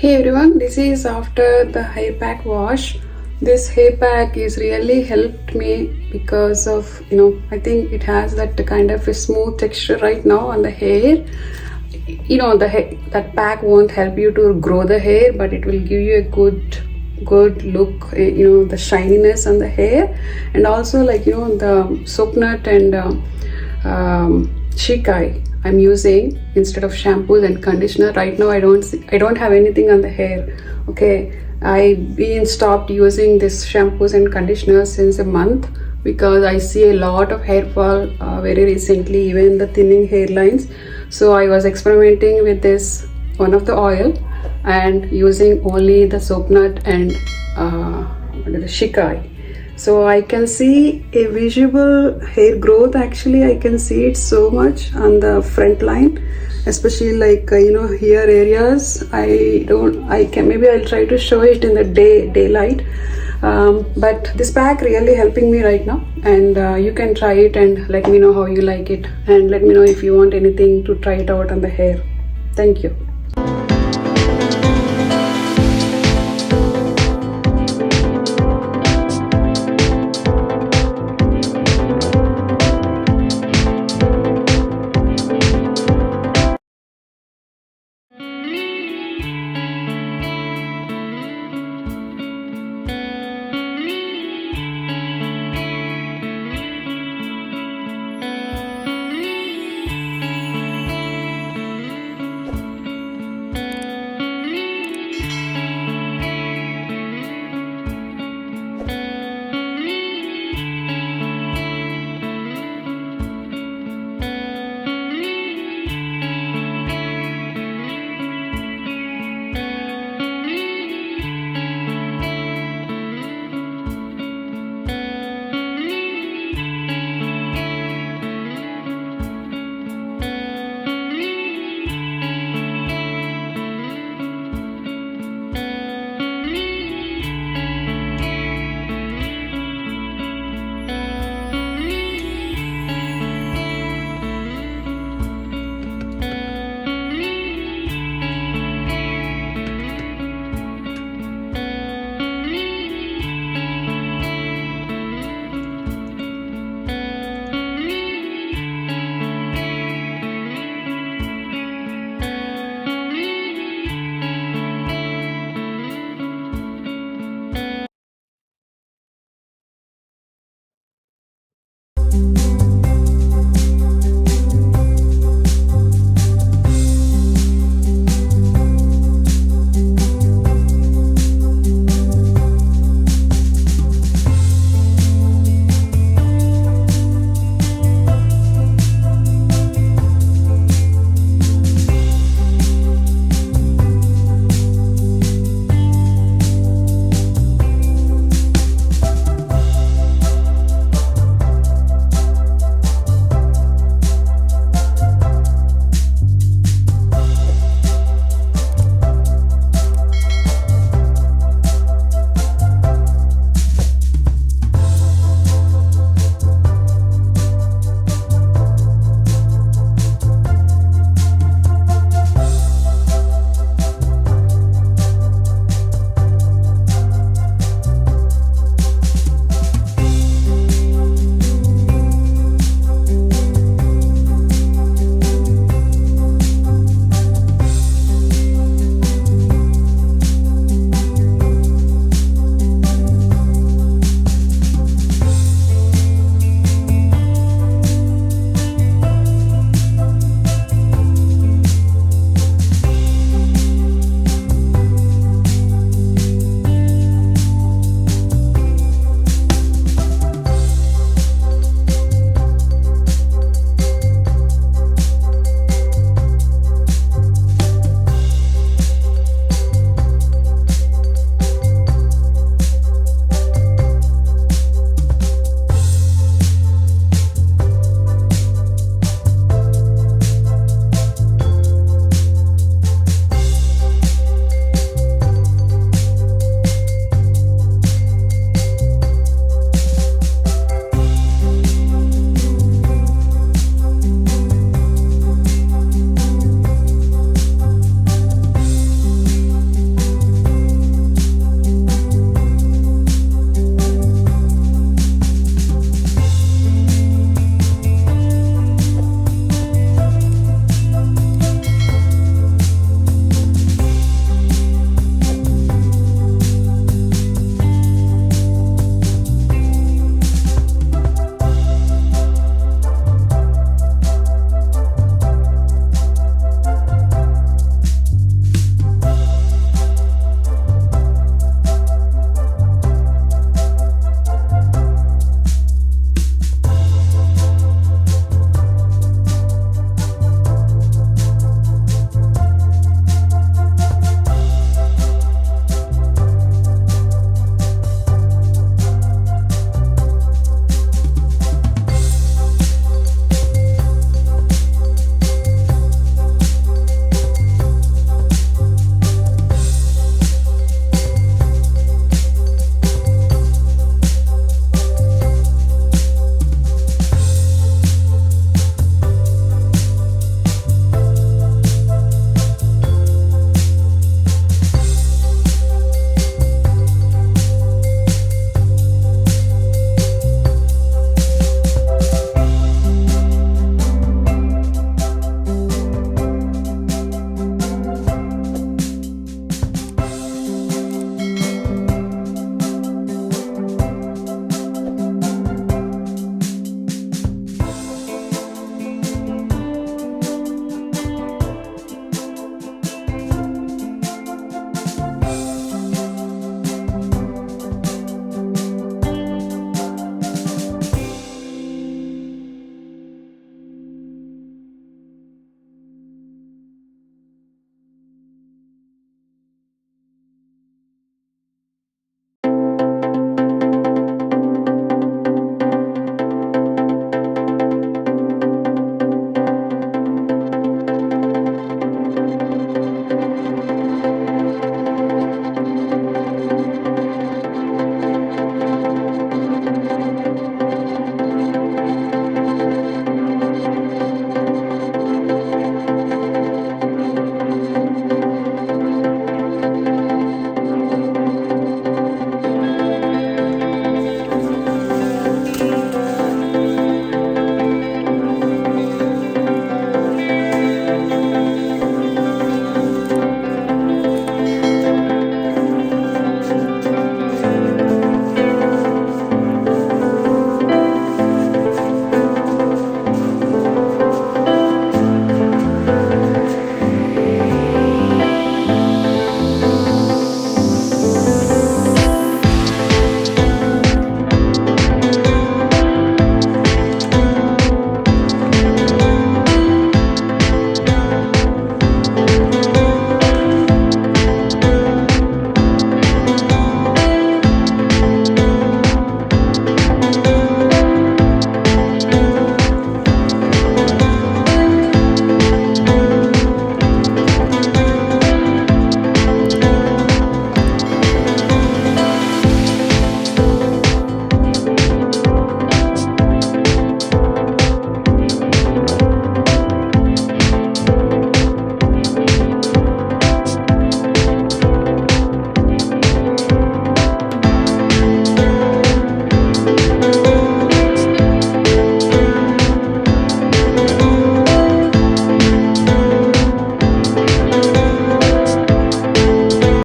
Hey everyone, this is after the hair pack wash. This hair pack is really helped me because of, I think it has that kind of a smooth texture right now on the hair. That pack won't help you to grow the hair, but it will give you a good look, the shininess on the hair. And also the soap nut and shikai I'm using instead of shampoo and conditioner. Right now I don't have anything on the hair. Okay, I've been stopped using this shampoos and conditioners since a month because I see a lot of hair fall very recently, even the thinning hairlines. So I was experimenting with this one of the oil and using only the soap nut and the shikai. So I can see a visible hair growth. Actually, I can see it so much on the front line, especially here areas. Maybe I'll try to show it in the daylight. But this pack really helping me right now, and you can try it and let me know how you like it, and let me know if you want anything to try it out on the hair. Thank you.